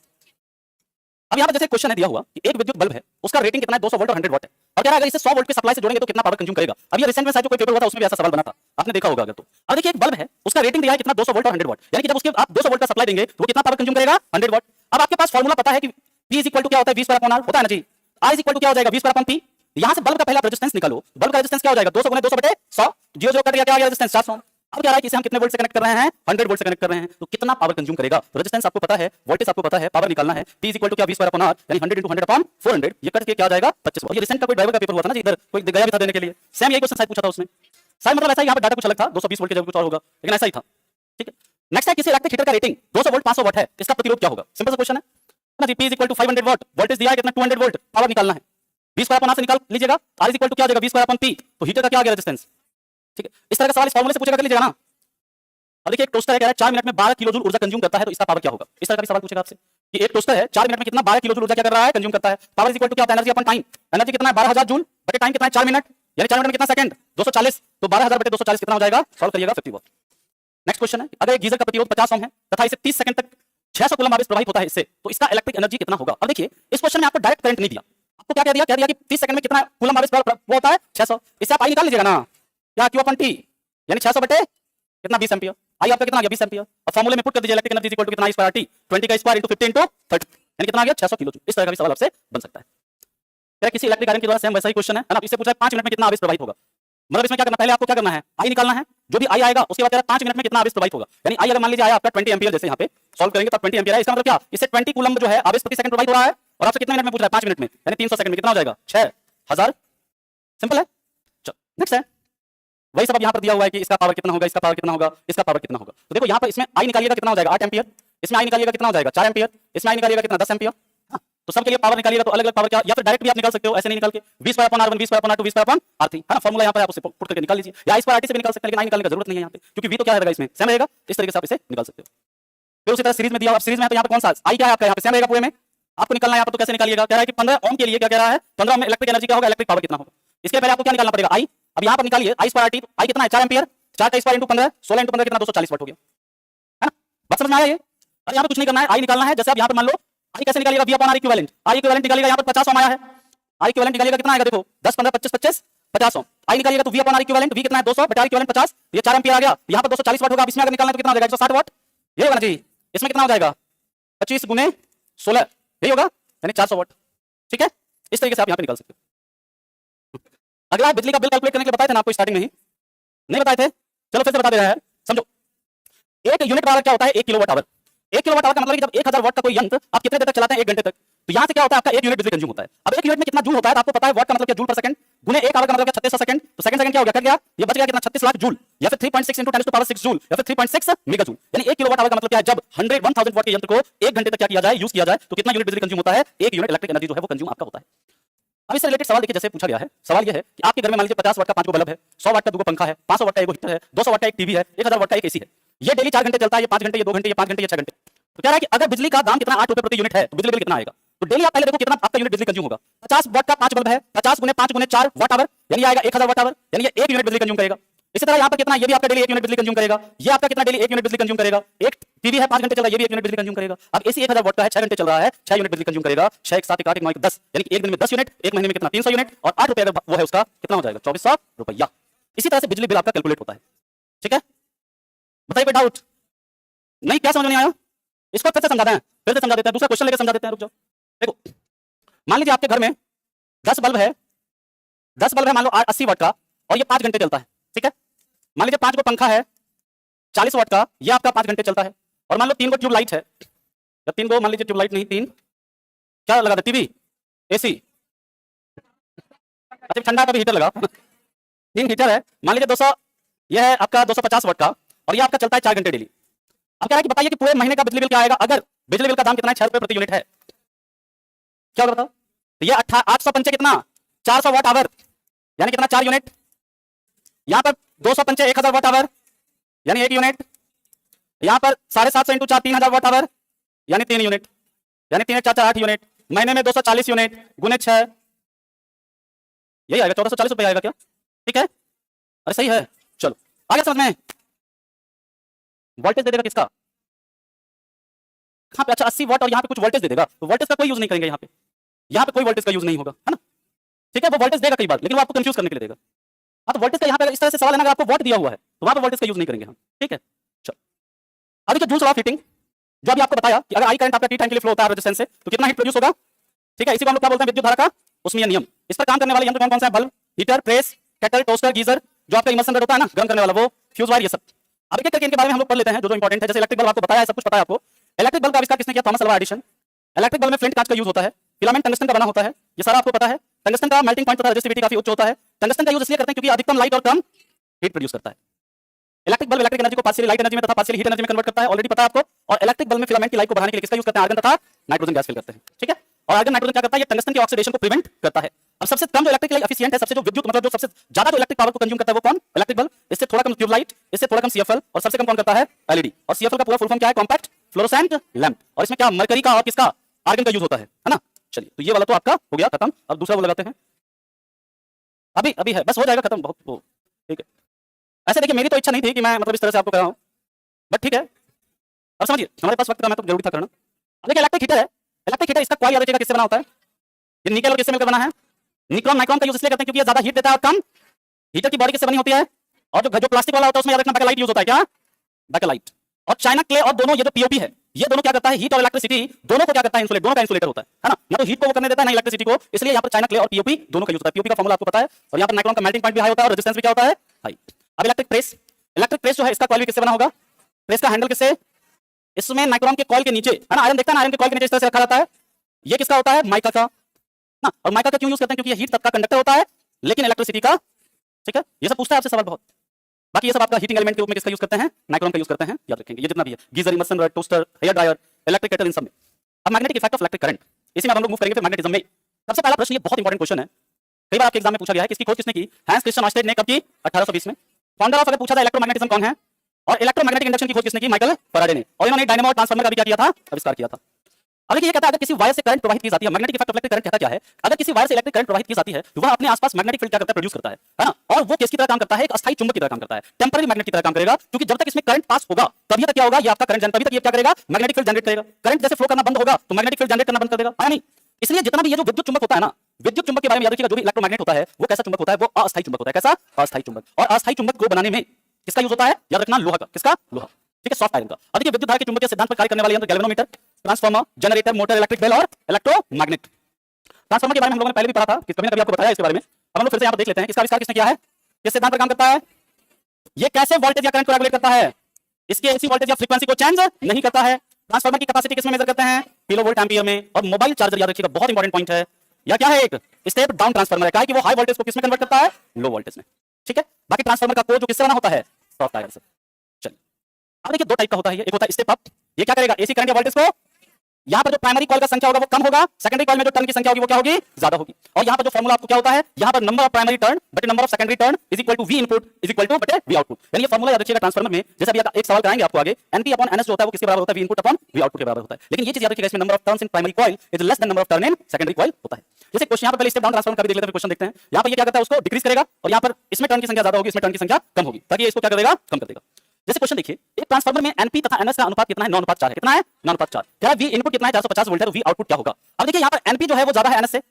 अब यहाँ पर जैसे क्वेश्चन है दिया हुआ कि एक विद्युत बल्ब है, उसका रेटिंग कितना है, 200 वोल्ट और 100 वॉट है, और कह रहा है अगर इसे 100 वोल्ट के सप्लाई से जोड़ेंगे तो कितना पावर कंज्यूम करेगा। अब ये रिसेंट में शायद कोई पेपर हुआ था, उसमें भी ऐसा सवाल बना था, आपने देखा होगा अगर तो। अब देखिए एक बल्ब है, उसका रेटिंग दिया है कितना, 200 वोल्ट और 100 वॉट, यानी कि जब उसके आप 200 वोल्ट का सप्लाई देंगे तो वो कितना पावर कंज्यूम करेगा, 100 वॉट। अब आपके पास फार्मूला पता है कि P इक्वल टू क्या होता है, V²/R होता है ना जी, I इक्वल टू क्या हो जाएगा, V²/P। यहाँ से बल्ब का पहला रेजिस्टेंस निकालो, बल्ब का रेजिस्टेंस क्या हो जाएगा, 200 × 200/100, 0 कट गया, क्या आ गया रेजिस्टेंस 400। अब क्या रहा है कि इसे हम कितने वोल्ट से कनेक्ट कर रहे हैं, 100 वोल्ट से कनेक्ट कर रहे हैं, तो कितना पावर कंज्यूम करेगा। रेजिस्टेंस आपको पता है, वोल्टेज आपको पता है, पावर निकालना है। P इक्वल टू क्या, V²/R, यानी 100 × 100/400, ये करके क्या आ जाएगा 25 वोल्ट। ये रिसेंट का कोई ड्राइवर का पेपर हुआ था ना जी, इधर कोई गया भी था देने के लिए, सेम यही क्वेश्चन शायद पूछा था उसमें, शायद मतलब ऐसा ही, यहाँ पर डाटा कुछ अलग था, 220 वोल्ट की जगह कुछ और होगा, लेकिन ऐसा ही था। ठीक है, नेक्स्ट है किसी इलेक्ट्रिक हीटर का रेटिंग 200 वोल्ट 500 वॉट है, इसका प्रतिरोध क्या होगा। सिंपल सा क्वेश्चन है, ना जी, P is equal to 500 watt, voltage दिया है कितना 200 वोल्ट, पावर निकालना है, V स्क्वायर अपॉन R से निकाल लीजिएगा, R इज इक्वल टू क्या आ जाएगा V स्क्वायर अपॉन P, तो हीटर का क्या आ गया रेजिस्टेंस। ठीक है, इस तरह का सवाल इस फॉर्मूले से पूछेगा, कर लीजिएगा ना। अब देखिए एक टोस्टर है, कह रहा है 4 मिनट में 12 किलो जूल ऊर्जा कंज्यूम करता है, तो इसका पावर क्या होगा। इस तरह का भी सवाल पूछेगा आपसे कि एक टोस्टर है 4 मिनट में कितना 12 किलो जूल ऊर्जा क्या कर रहा है, कंज्यूम करता है। पावर इज इक्वल टू क्या होता है, एनर्जी अपॉन टाइम, एनर्जी कितना है 12000 जूल बटे टाइम कितना है 4 मिनट, यानी 4 मिनट में कितना सेकंड 240, तो 12000 बटे 240 कितना हो जाएगा, सॉल्व करिएगा 50 वॉट। नेक्स्ट क्वेश्चन है, अगर एक गीजर का प्रतिरोध 50 ओम है तथा इसे 30 सेकंड तक 600 कूलम आवेश प्रवाहित होता है इससे, तो इसका इलेक्ट्रिक एनर्जी कितना होगा। अब देखिए इस क्वेश्चन में आपको डायरेक्ट करंट नहीं दिया, आपको क्या कह दिया, कि 30 सेकंड में कितना कूलम आवेश वो होता है 600, इससे आप आई निकाल लीजिएगा ना, क्या Q अपॉन T यानी 600 बटे कितना 20 एम्पियर, आई आपका कितना आ गया 20 एम्पियर। अब फार्मूले में पुट कर दीजिए, इलेक्ट्रिक एनर्जी इक्वल टू कितना I स्क्वायर T, 20 का स्क्वायर इनटू 50 इनटू 30 यानी कितना आ गया 600 किलो जूल। इस तरह का भी सवाल आपसे बन सकता है। क्या किसी इलेक्ट्रिक आयरन के द्वारा सेम वैसा ही क्वेश्चन है ना, इससे पूछा है 5 मिनट में कितना आवेश प्रवाहित होगा, मतलब इसमें क्या करना, पहले आपको क्या करना है आई निकालना है, जो भी आई आएगा उसके बाद तेरा 5 मिनट में कितना आवेश प्रवाहित होगा, यानी आई अगर मान लीजिए आया आपका 20 एम्पियर, जैसे यहाँ पे सॉल्व करेंगे तब 20 एम्पियर है, इसका मतलब क्या, इससे 20 कूलम जो है आवेश प्रति सेकंड प्रवाहित हो रहा है, और आपसे कितने मिनट में पूछ रहा है 5 मिनट में, यानी 300 सेकंड में कितना हो जाएगा 6000। सिंपल है। चलो नेक्स्ट है, वही सब अब यहाँ पर दिया हुआ है कि इसका पावर कितना होगा, इसका पावर कितना होगा, इसका पावर कितना होगा। तो देखो यहाँ पर इसमें आई निकालिएगा कितना हो जाएगा 8 एम्पियर, इसमें आई निकालिएगा कितना हो जाएगा 4 एम्पियर, इसमें आई निकालिएगा कितना 10 एम्पियर। तो सबके लिए पावर निकालिएगा तो अलग अलग पावर क्या, या फिर डायरेक्ट भी आप निकाल सकते हो, ऐसे नहीं निकाल के V square upon R1 V square upon R2 V square upon R3 है ना, फार्मूला यहाँ पर आप उसे पुट करके निकाल लीजिए, या I स्क्वायर RT से भी निकाल सकते हैं, लेकिन I निकालने की जरूरत नहीं है यहाँ पे, क्योंकि V तो क्या रहेगा इसमें सेम रहेगा, इस तरीके से आप इसे निकाल सकते हो। फिर उसी तरह सीरीज में दिया, सीरीज में तो यहाँ पे कौन सा I क्या है आपका, यहाँ पे सेम रहेगा पूरे में, आपको निकालना है यहाँ पर, तो कैसे निकालिएगा, कह रहा है कि 15 ओम के लिए क्या कह रहा है, 15 ओम में इलेक्ट्रिक एनर्जी क्या होगा, इलेक्ट्रिक पावर कितना होगा। इसके पहले आपको क्या निकालना पड़ेगा I, अब यहाँ पर निकालिए I स्क्वायर RT, I कितना है 4 एम्पियर, 4 का स्क्वायर इनटू 15, 16 इनटू 15 कितना 240 वाट हो गया, है ना, बात समझ में आया ये। अब यहाँ पे कुछ नहीं करना है, I निकालना है, जैसे आप यहाँ पर मान लो I कैसे निकालिएगा, V upon R equivalent, I equivalent निकालिएगा, यहाँ पर 50 ओम आया है, I इक्विवेलेंट निकालिएगा कितना आएगा, देखो 10 15 25 25 50 ओम, I निकालिएगा तो V upon R equivalent, V कितना है 200 बटे R इक्विवेलेंट 50, ये 4 एम्पियर आ गया, यहाँ पर 240 वाट होगा, अब इसमें अगर निकालना है तो कितना हो जाएगा 160 वाट, ये होगा ना जी, इसमें कितना हो जाएगा 25 गुने 16, यही होगा यानी 400 वाट। ठीक है, इस तरीके से आप यहाँ पे निकाल सकते हो। अगला बिजली का बिल कैलकुलेट करने के लिए बताए थे ना आपको स्टार्टिंग में ही, नहीं बताए थे, चलो फिर से बता दे रहा है, समझो। एक यूनिट पावर क्या होता है 1 किलोवाट आवर, 1 किलोवाट आवर का मतलब है कि जब 1000 वाट का कोई यंत्र आप कितने देर तक चलाते हैं 1 घंटे तक, तो यहाँ से क्या होता है आपका 1 यूनिट बिजली कंज्यूम होता है। अब 1 यूनिट में कितना जूल होता है, तो आपको पता है वाट का मतलब क्या जूल पर सेकंड, गुने 1 आवर का मतलब क्या 3600 सेकंड, तो सेकंड सेकंड क्या हो गया, कट गया, ये बच गया कितना 36 लाख जूल, या फिर 3.6 into 10⁶ जूल, या फिर 3.6 मेगा जूल, यानी 1 किलोवाट आवर का मतलब क्या है, जब 1000 वाट के यंत्र को 1 घंटे तक क्या किया जाए, यूज किया जाए, तो कितना यूनिट बिजली कंज्यूम होता है, 1 यूनिट इलेक्ट्रिक एनर्जी जो है वो कंज्यूम आपका होता है। अब इससे रिलेटेड सवाल देखिए, जैसे पूछा गया है, सवाल ये है कि आपके घर में मान लीजिए 50 वाट का 5 बल्ब है, 100 वाट का 2 पंखा है, 500 वाट का 1 हीटर है, 200 वाट का 1 टीवी है, 1000 वाट का 1 एसी है, ये डेली 4 घंटे चलता है, ये 5 घंटे, ये 2 घंटे, ये 5 घंटे, ये 6 घंटे। तो कह रहा है कि अगर बिजली का दाम कितना 8 रुपए प्रति यूनिट है, तो बिजली बिल कितना आएगा। तो डेली आप पहले देखो कितना आपका यूनिट बिजली कंज्यूम होगा। 50 वाट का 5 बल्ब है, 50 गुने 5 गुने 4 वाट आवर, यानी आएगा 1000 वाट आवर, यानी ये 1 यूनिट बिजली कंज्यूम करेगा। इसी तरह यहाँ पर कितना, ये भी आपका डेली 1 यूनिट बिजली कंज्यूम करेगा, ये आपका कितना डेली 1 यूनिट बिजली कंज्यूम करेगा। एक टीवी है 5 घंटे चल रहा है, ये भी 1 यूनिट बिजली कंज्यूम करेगा। अब एसी 1000 वाट का है, 6 घंटे चल रहा है, 6 यूनिट बिजली कंज्यूम करेगा, 6 1 7 1 8 1 9 10, यानी एक दिन में 10 यूनिट, एक महीने में कितना 300 यूनिट, और 8 रुपए अगर वो है उसका कितना हो जाएगा 2400 रुपया। इसी तरह से बिजली बिल आपका कैलकुलेट होता है। ठीक है, बताइए कोई डाउट नहीं, क्या समझ में नहीं आया, इसको फिर से समझाते हैं, फिर से समझा देते हैं, दूसरा क्वेश्चन लेकर समझा देते हैं, रुक जाओ। देखो मान लीजिए आपके घर में 10 बल्ब है, 10 बल्ब है मान लो 80 वाट का, और ये 5 घंटे चलता है। ठीक है, मान लीजिए 5 को पंखा है 40 वाट का, ये आपका 5 घंटे चलता है, और मान लो 3 को ट्यूब लाइट है, या 3 को मान लीजिए ट्यूब लाइट नहीं, 3 क्या लगा दे, टीवी एसी, अच्छा ठंडा का भी हीटर लगा 3 हीटर है, मान लीजिए 200, ये है आपका 250 वाट का, और ये आपका चलता है 4 घंटे डेली। अब कह रहा है कि बताइए कि पूरे महीने का बिजली बिल क्या आएगा, अगर बिजली बिल का दाम कितना है 6 रुपए प्रति यूनिट है, क्या होगा बताओ। तो ये 800 पंचे कितना 400 वाट आवर, यानी कितना 4 यूनिट, यहां पर 200 पंचे 1000 वाट आवर, यानी 1 यूनिट, यहां पर 750 इंटू 4 3000 वाट आवर, यानी 3 यूनिट, यानी 3 4 4 8 यूनिट, महीने में 240 यूनिट गुने 6, यही आएगा 1440 रुपए आएगा क्या। ठीक है, अरे सही है, चलो आगे समझ में। वोल्टेज दे देगा किसका, यहाँ पे अच्छा 80 वाट, और यहाँ पे कुछ वोल्टेज दे देगा, तो वोल्टेज का कोई यूज नहीं करेंगे, यहाँ पे कोई वोल्टेज का यूज नहीं होगा, है ना। ठीक है, वो वोल्टेज देगा कई बार, लेकिन वो आपको कंफ्यूज करने के लिए देगा। हाँ, तो वोल्टेज का यहाँ पे इस तरह से सवाल है ना, अगर आपको वोट दिया हुआ है तो वहां पे वोल्टेज का यूज नहीं करेंगे हम। ठीक है, चलो अभी जो जूल्स ऑफ हीटिंग, जो अभी आपको बताया कि अगर आई करंट आपका टी टाइम के लिए फ्लो होता है रेजिस्टेंस से, तो कितना हीट प्रोड्यूस होगा। ठीक है, इसी को हम लोग क्या बोलते हैं, विद्युत धारा का उष्मीय नियम। इस पर काम करने वाले यंत्र कौन कौन से हैं, bulb, heater, press, kettle, toaster, geyser, जो आपका इमर्सन रड होता है ना गर्म करने वाला, वो फ्यूज वायर, ये सब। अब एक एक करके इनके बारे में हम लोग पढ़ लेते हैं जो इंपॉर्टेंट है। जैसे इलेक्ट्रिक बल्ब आपको बताया है, सब कुछ पता है आपको। इलेक्ट्रिक बल्ब का आविष्कार किसने किया, Thomas Alva Edison. Electric bulb में फ्लिंट कांच का यूज होता है, फिलामेंट टंगस्टन का बना होता है, ये सारा आपको पता है। टंगस्टन का मेल्टिंग पॉइंट तथा रेजिस्टिविटी काफी उच्च होता है। टंगस्टन का यूज इसलिए करते हैं क्योंकि अधिकतम लाइट और कम हीट प्रोड्यूस करता है। इलेक्ट्रिक बल्ब इलेक्ट्रिक एनर्जी को पार्शियली लाइट एनर्जी में तथा पार्शियली हीट एनर्जी में कन्वर्ट करता है, ऑलरेडी पता है आपको। और इलेक्ट्रिक बल्ब में फिलामेंट की लाइफ को बढ़ाने के लिए किसका यूज करते हैं? आर्गन तथा नाइट्रोजन गैस फिल करते हैं, ठीक है। और आर्गन नाइट्रोजन क्या करता है? ये टंगस्टन के ऑक्सीडेशन को प्रिवेंट करता है। अब सबसे कम जो इलेक्ट्रिकली एफिशिएंट है, सबसे जो विद्युत मतलब जो सबसे ज्यादा जो इलेक्ट्रिक पावर को कंज्यूम करता है वो कौन? Electric bulb. इससे थोड़ा कम ट्यूबलाइट, इससे थोड़ा कम सीएफएल, और सबसे कम कौन करता है? एलईडी। और सीएफएल का पूरा फुल फॉर्म क्या है? Compact fluorescent lamp. और इसमें क्या मरकरी का और किसका? आर्गन का यूज होता है ना। चलिए, तो ये वाला तो आपका हो गया खत्म। अब दूसरा वो लगाते हैं, अभी अभी है, बस हो जाएगा खत्म, बहुत वो, ठीक है। ऐसे देखिए, मेरी तो इच्छा नहीं थी कि मैं मतलब इस तरह से आपको कराऊं, बट ठीक है। अब समझिए, हमारे पास वक्त कम है तो जरूरी था करना। अब देखिए, इलेक्ट्रिक हीटर है, इलेक्ट्रिक हीटर इसका कॉइल याद रखिएगा किससे बना होता है? ये निकेल और किससे मिलकर बना है? निक्रोम नाइक्रोम का यूज इसलिए करते हैं क्योंकि ये ज्यादा हीट देता है और कम हीटर की बॉडी किससे बनी होती है? और जो प्लास्टिक वाला होता है उसमें याद रखना बैकलाइट यूज होता है। क्या? बैकलाइट। और चाइना क्ले और दोनों ये जो पीओपी है, ये दोनों क्या करता है? हीट और इलेक्ट्रिसिटी दोनों को क्या करता है? इंसुलेट, दोनों का इंसुलेटर होता है ना। ना तो हीट को वो करने देता है ना इलेक्ट्रिसिटी को, इसलिए यहाँ पर चाइना क्ले और पीओपी दोनों का यूज होता है। पीओपी का फॉर्मूला आपको पता है, और यहाँ पर नाइक्रोम का मेल्टिंग पॉइंट भी हाई होता है और रेजिस्टेंस भी क्या होता है? हाई। अब इलेक्ट्रिक प्रेस जो है, इसका कॉइल किससे बना होगा? प्रेस का हैंडल किससे? इसमें नाइक्रोम के कॉइल के नीचे है ना, आयरन देखता है ना, आयरन के कॉइल के नीचे इस तरह से रखा जाता है। ये किसका होता है? माइका का ना। और माइका का क्यों यूज करते हैं? क्योंकि ये हीट तक का कंडक्टर होता है लेकिन इलेक्ट्रिसिटी का, ठीक है। ये सब पूछता है आपसे सवाल बहुत। बाकी ये सब आपका हीटिंग एलिमेंट के रूप में किसका यूज करते हैं? नाइक्रोम का यूज करते हैं, याद रखेंगे। ये जितना भी है, geyser, immersion rod, toaster, hair dryer, electric kettle, इन सब में। अब magnetic effect of electric current, इसी में हम लोग मूव करेंगे फिर मैग्नेटिज्म में। सबसे पहला प्रश्न, ये बहुत इंपॉर्टेंट क्वेश्चन है, कई बार आपके एग्जाम में पूछा गया है कि इसकी खोज किसने की? हैंस क्रिस्टियन ऑर्स्टेड ने कब की? 1820 में। फाउंडर ऑफ, अगर पूछा था इलेक्ट्रोमैग्नेटिज्म कौन है? और इलेक्ट्रोमैग्नेटिक इंडक्शन की खोज किसने की? माइकल फैराडे ने। और इन्होंने डायनेमो और ट्रांसफार्मर का भी क्या किया था? आविष्कार किया था। अब देखिए, ये कहता है अगर किसी वायर से करंट प्रवाहित की जाती है, magnetic effect of electric current कहता क्या है? अगर किसी वायर से इलेक्ट्रिक करंट प्रवाहित की जाती है तो वह अपने आसपास मैग्नेटिक फील्ड क्या करता है? प्रोड्यूस करता है ना। और वो किसकी तरह काम करता है? एक अस्थायी चुंबक की तरह काम करता है, टेंपरेरी मैग्नेट की तरह काम करेगा, क्योंकि जब तक इसमें करंट पास होगा तभी तक क्या होगा? ये आपका करंट, तभी तक ये क्या करेगा? मैग्नेटिक फील्ड जनरेट करेगा। करंट जैसे फ्लो करना बंद होगा तो मैग्नेटिक फील्ड जनरेट करना बंद कर देगा, है नहीं? इसलिए जितना भी ये जो विद्युत चुंबक होता है ना, विद्युत चुंबक के बारे में याद रखिएगा, जो भी इलेक्ट्रोमैग्नेट होता है वो कैसा चुंबक होता है? वो अस्थायी चुंबक होता है। कैसा? अस्थायी चुंबक। और अस्थायी चुंबक को बनाने में किसका यूज होता है? याद रखना, लोहा का। किसका? लोहा, ठीक है, सॉफ्ट आयरन का। और देखिए, विद्युत धारा के चुंबकीय सिद्धांत पर कार्य करने वाले यंत्र galvanometer, transformer, generator, motor, electric bell और इलेक्ट्रोमैग्नेट। ट्रांसफार्मर के बारे में हम लोगों ने पहले भी पढ़ा था, कि कभी ना कभी आपको बताया इसके बारे में। अब हम लोग फिर से यहाँ पर देख लेते हैं, इसका आविष्कार किसने किया है? किस सिद्धांत पर काम करता है? ये कैसे वोल्टेज या करंट को रेगुलेट करता है? इसके एसी वोल्टेज या फ्रीक्वेंसी को चेंज नहीं करता है। ट्रांसफार्मर की कैपेसिटी किसमें मेजर करते हैं? किलोवोल्ट एम्पीयर में। और मोबाइल चार्जर याद रखिएगा, बहुत इंपॉर्टेंट पॉइंट है। या क्या है? एक स्टेप डाउन ट्रांसफार्मर है। क्या है कि वो हाई वोल्टेज को किसमें कन्वर्ट करता है? लो वोल्टेज में, ठीक है। बाकी ट्रांसफार्मर का कोर जो किससे बना होता है? सॉफ्ट आयरन से। चलिए, अब देखिए, दो टाइप का होता है। एक होता है स्टेप अप, ये क्या करेगा? एसी करंट या वोल्टेज को, यहाँ पर जो प्राइमरी कॉइल का संख्या होगा वो कम होगा, सेकेंडरी कॉइल में जो टर्न की संख्या होगी वो क्या होगी? ज्यादा होगी। और यहाँ पर जो फॉर्मूला आपको क्या होता है? यहाँ पर नंबर ऑफ प्राइमरी टर्न बटे number of secondary turn is equal to V input is equal to बटे वी आउटपुट। यानी ये फॉर्मूला याद रखिएगा ट्रांसफार्मर में। जैसे अभी एक सवाल कराएंगे आपको आगे, एनपी अपॉन एनएस जो होता है वो किसके बराबर होता है? We input upon V output के बराबर होता है। लेकिन ये चीज याद रखिएगा, इसमें number of turns in primary coil is less than number of turn in secondary coil होता है। जैसे क्वेश्चन यहाँ पर पहले स्टेप डाउन ट्रांसफार्मर का भी देख लेते हैं, क्वेश्चन देखते हैं। यहाँ पर ये क्या करता है? उसको डिक्रीज करेगा, और यहाँ पर इसमें टर्न की संख्या ज्यादा होगी, इसमें टर्न की संख्या कम होगी, ताकि इसको क्या करेगा? कम कर देगा। जैसे क्वेश्चन देखिए, एक ट्रांसफार्मर में एनपी तथा एनएस का अनुपात कितना है? 9:4 है। कितना है? 9:4। क्या है? वी इनपुट कितना है? 450 वोल्ट है, वी आउटपुट क्या होगा? अब देखिए, यहाँ पर एनपी जो है वो ज्यादा है एनएस से,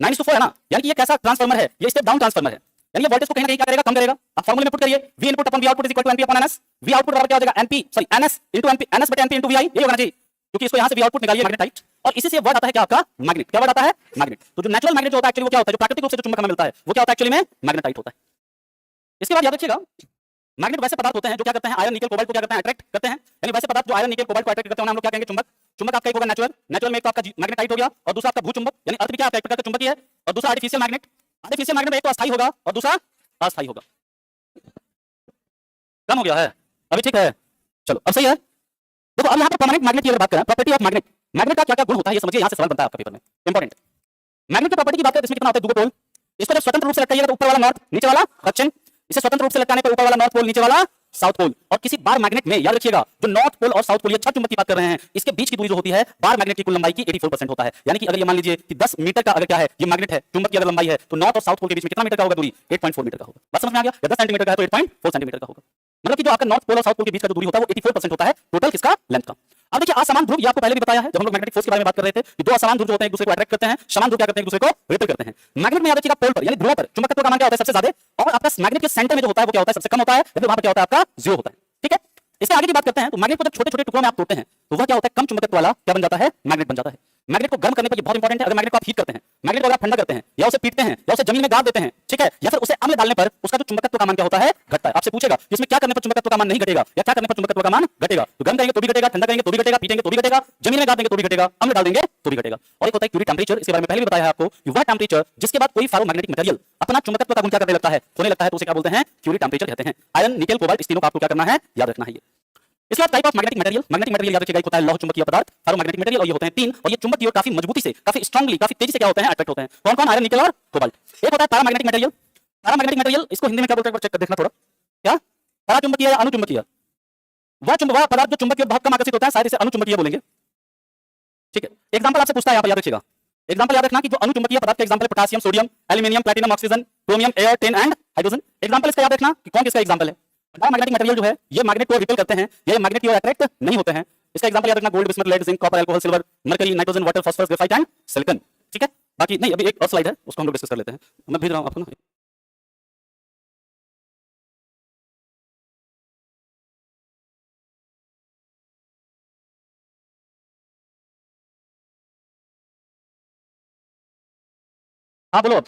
9:4 है ना। यानी कि ये कैसा ट्रांसफार्मर है? ये स्टेप डाउन ट्रांसफार्मर है। यानी ये वोल्टेज को कहीं ना कहीं क्या करेगा? कम करेगा। अब फॉर्मूले में पुट करिए, V input upon V output is equal to NP upon NS. V output बराबर क्या हो जाएगा? NP sorry NS into NP, NS बटे एनपी इनटू वीआई, ये होना चाहिए, क्योंकि इसको यहाँ से वी आउटपुट निकालिए मैग्नेटाइट, और इसी से वर्ड आता है क्या आपका? मैग्नेट। क्या वर्ड आता है? मैग्नेट। तो जो नेचुरल मैग्नेट जो होता है एक्चुअली वो क्या होता है? जो प्राकृतिक रूप से जो चुंबक हमें मिलता है वो क्या होता है? एक्चुअली में मैग्नेटाइट होता है। इसके बाद याद रखिएगा, मैग्नेट वैसे पदार्थ होते हैं जो क्या करते हैं? आयरन निकल कोबाल्ट को क्या करते हैं? अट्रैक्ट करते हैं। यानी वैसे पदार्थ जो आयरन निकल कोबाल्ट को अट्रैक्ट करते हैं हम लोग क्या कहेंगे? चुंबक। चुंबक आपका एक होगा नेचुरल, नेचुरल में एक तो आपका मैग्नेटाइट हो गया, और दूसरा आपका भूचुंबक, यानी अर्थ भी क्या है? एक प्रकार का चुंबक ही है। और दूसरा आर्टिफिशियल मैग्नेट। आर्टिफिशियल मैग्नेट में एक तो अस्थायी होगा और दूसरा अस्थायी होगा। कम हो गया है अभी, ठीक है। चलो, अब सही है। देखो, अब यहाँ पर परमानेंट मैग्नेट की अगर बात करें, प्रॉपर्टी ऑफ मैग्नेट, मैग्नेट का क्या क्या गुण होता है ये समझिए, यहाँ से सवाल बनता है आपका पेपर में, इंपॉर्टेंट। मैग्नेट की प्रॉपर्टी की बात करें, इसमें कितना होता है? दो पोल। इसको जब स्वतंत्र रूप से लटकाइएगा तो ऊपर वाला नॉर्थ, नीचे वाला दक्षिण। इसे स्वतंत्र रूप से लटकाने पर ऊपर वाला नॉर्थ पोल, नीचे वाला साउथ पोल। और किसी बार मैग्नेट में याद रखिएगा, जो नॉर्थ पोल और साउथ पोल, ये छह चुंबक की बात कर रहे हैं, इसके बीच की दूरी जो होती है बार मैग्नेट की कुल लंबाई की 84% होता है। यानी कि अगर ये मान लीजिए कि 10 मीटर का अगर क्या है ये मैग्नेट है, चुंबक की अगर लंबाई है, तो नॉर्थ और साउथ पोल के बीच में कितना मीटर का होगा दूरी? 8.4 मीटर का होगा। बात समझ में आ गया? 10 सेंटीमीटर का है तो 8.4 सेंटीमीटर का होगा। मतलब कि जो आपका नॉर्थ पोल और साउथ पोल के बीच का जो दूरी होता है वो 84% होता है टोटल किसका? लेंथ का। अब देखिए, असमान ध्रुव, ये आपको पहले भी बताया है जब हम लोग मैग्नेटिक फोर्स के बारे में बात कर रहे थे, कि दो असमान ध्रुव जो होते हैं एक दूसरे को अट्रैक्ट करते हैं, समान ध्रुव क्या करते हैं? एक दूसरे को रिपेल करते हैं। मैग्नेट में याद रखिएगा पोल पर यानी ध्रुवों पर चुंबकत्व का मान क्या होता है? सबसे ज्यादा। और आपका मैग्नेट के सेंटर में जो होता है वो क्या होता है? सबसे कम होता है। या फिर वहां पर क्या होता है? आपका 0 होता है, ठीक है। इसके आगे की बात करते हैं, तो मैग्नेट को जब छोटे छोटे टुकड़ों में आप तोड़ते हैं तो वह क्या होता है? कम चुंबकत्व वाला क्या बन जाता है? मैग्नेट बन जाता है। मैग्नेट को गर्म करने पर ये बहुत इंपॉर्टेंट है। अगर मैग्नेट को आप हीट करते हैं, मैग्नेट को अगर आप ठंडा करते हैं या उसे पीटते हैं या उसे जमीन में गाड़ देते हैं, ठीक है, या फिर उसे अम्ल डालने पर उसका जो चुंबकत्व का मान क्या होता है, घटता है। आपसे पूछेगा कि इसमें क्या करने पर चुंबकत्व का मान नहीं घटेगा या क्या करने पर चुंबकत्व का मान घटेगा। तो गर्म करेंगे तो भी घटेगा, ठंडा करेंगे तो भी घटेगा, पीटेंगे तो भी घटेगा, जमीन में गाड़ देंगे तो भी घटेगा, अम्ल डाल देंगे तो भी घटेगा। और एक होता है क्यूरी टेंपरेचर, इसके बारे में पहले भी बताया है आपको कि वह टेंपरेचर जिसके बाद कोई फेरोमैग्नेटिक मटेरियल अपना चुंबकत्व का गुण क्या करने लगता है, होने लगता है, तो उसे क्या बोलते हैं, क्यूरी टेंपरेचर कहते हैं। आयरन, निकेल, कोबाल्ट, इस तीनों का आपको क्या करना है, याद रखना है। इसके बाद type of magnetic material, magnetic material याद रखिएगा, एक होता है लौह चुंबकीय पदार्थ, फेरोमैग्नेटिक मटेरियल, और ये होते हैं तीन, और ये चुंबकीय और काफी मजबूती से, काफी स्ट्रांगली, काफी तेजी से क्या होते हैं, अट्रैक्ट होते हैं। कौन कौन, आयरन, निकेल और कोबाल्ट। एक होता है पैरामैग्नेटिक मटेरियल। पैरामैग्नेटिक मटेरियल इसको हिंदी में क्या बोलते हैं, चेक कर देखना थोड़ा, क्या पराचुंबकीय या अनुचुंबकीय। वह पदार्थ जो चुंबकीय बहुत कम आकर्षित होता है, शायद इसे अनुचुंबकीय बोलेंगे, ठीक है। एग्जांपल आपसे पूछता है यहाँ पर, याद रखिएगा, एग्जांपल याद रखना कि जो अनुचुंबकीय पदार्थ के एग्जांपल है potassium, sodium, aluminium, platinum, oxygen, chromium, air, tin and hydrogen. Example इसका याद रखना कि कौन किसका एग्जांपल है। पैरामैग्नेटिक मटेरियल जो है ये मैग्नेट को रिपेल करते हैं, ये मैग्नेट की ओर अट्रैक्ट नहीं होते हैं। इसका एग्जांपल याद रखना, gold, bismuth, lead, zinc, copper, alcohol, silver, mercury, nitrogen, water, phosphorus, graphite and silicon, ठीक है। बाकी नहीं, अभी एक और स्लाइड है, उसको हम लोग डिस्कस कर लेते हैं, मैं भेज रहा हूं आपको ना। हाँ बोलो, अब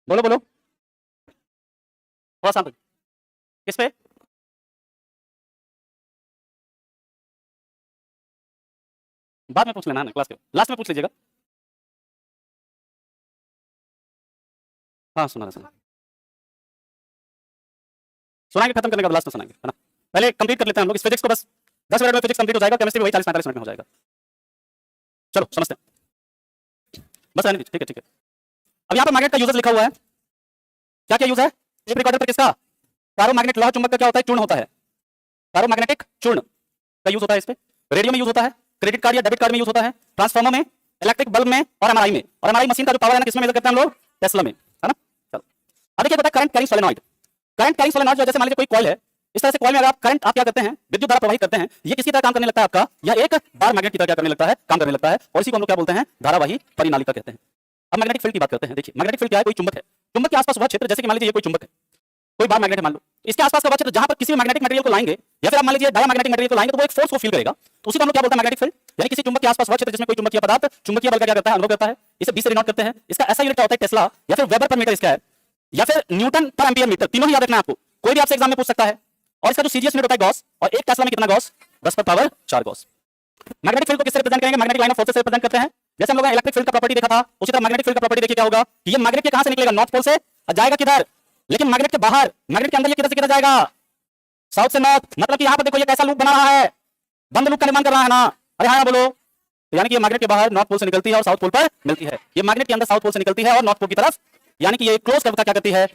बोलो बोलो, थोड़ा शांत, किस पे, बाद में पूछ लेना ना, क्लास के लास्ट में पूछ लीजिएगा। हाँ सुना सुना सुनाएंगे, खत्म करने के बाद लास्ट में सुनाएंगे, है ना। पहले कंप्लीट कर लेते हैं हम लोग इस फिजिक्स को, बस 10 मिनट में फिजिक्स कंप्लीट हो जाएगा, केमिस्ट्री वही 40-45 मिनट में हो जाएगा। चलो समझते हैं, बस रहने दीजिए, ठीक है ठीक है। अब यहाँ पर मैग्नेट का यूजेस लिखा हुआ है, क्या क्या यूज है टेप रिकॉर्डर पर, किसका, पैरोमैग्नेट लोहा चुंबक का क्या होता है, चूर्ण होता है, पैरोमैग्नेटिक चूर्ण का यूज होता है इस पे। रेडियो में यूज होता है, क्रेडिट कार्ड या डेबिट कार्ड में यूज होता है, ट्रांसफार्मर में, इलेक्ट्रिक बल्ब में और एमआरआई में। और एमआरआई मशीन का जो पावर है ना, किसमें मेजर करते हैं हम लोग, टेस्ला में, है ना। चलो अब देखिए, होता है current carrying solenoid. Current carrying solenoid, जैसे मान लीजिए कोई कॉइल है, इस तरह से कॉइल में अगर आप करंट आप क्या करते हैं, विद्युत धारा प्रवाहित करते हैं, ये किसकी तरह काम करने लगता है आपका, यह एक बार मैग्नेट की तरह क्या करने लगता है, काम करने लगता है, और इसी को हम लोग क्या बोलते हैं, धारावाही परिनालिका कहते हैं। अब मैग्नेटिक फील्ड की बात करते हैं। देखिए मैग्नेटिक फील्ड क्या है, कोई चुंबक है, चुंबक के आसपास वह क्षेत्र, जैसे कि मान लीजिए ये कोई चुंबक है, कोई बार मैग्नेट है मान लो, इसके आसपास का वह क्षेत्र जहां पर किसी भी मैग्नेटिक मटेरियल को लाएंगे, या फिर आप मान लीजिए डायमैग्नेटिक मटेरियल को लाएंगे, तो वो एक फोर्स को फील करेगा, तो उसी को हम लोग क्या बोलते हैं, मैग्नेटिक फील्ड। यानी किसी चुंबक के आसपास वह क्षेत्र जिसमें कोई चुंबकीय पदार्थ चुंबकीय बल का क्या करता है, अनुभव करता है। इसे बी से डिनोट करते हैं। इसका ऐसा यूनिट क्या होता है, टेस्ला, या फिर वेबर पर मीटर इसका है, या फिर न्यूटन पर एम्पियर मीटर, तीनों ही याद रखना है आपको, कोई भी आपसे एग्जाम में पूछ सकता है। और इसका जो सीजीएस यूनिट होता है गॉस, और एक टेस्ला में कितना गॉस, 10 पर पावर 4 गॉस। मैग्नेटिक फील्ड को किससे रिप्रेजेंट करेंगे, मैग्नेटिक लाइन ऑफ फोर्स से रिप्रेजेंट करते हैं। जैसे हम लोग इलेक्ट्रिक फील्ड का प्रॉपर्टी देखा था, उसी तरह मैग्नेटिक फील्ड का प्रॉपर्टी देखिए क्या होगा, कि ये मैग्नेट के कहां से निकलेगा, नॉर्थ पोल से, और जाएगा किधर, लेकिन मैग्नेट के बाहर, मैग्नेट के अंदर ये किधर से किधर जाएगा, साउथ से नॉर्थ। मतलब कि यहाँ पर देखो ये कैसा लूप बना रहा है, बंद लूप का निर्माण कर रहा है ना, अरे हाँ बोलो। तो यानी कि ये मैग्नेट के बाहर नॉर्थ पोल से निकलती है और साउथ पोल पर मिलती है, ये मैग्नेट के अंदर साउथ पोल से निकलती है और नॉर्थ पोल की तरफ, यानी कि ये क्लोज कर्व का क्या करती है,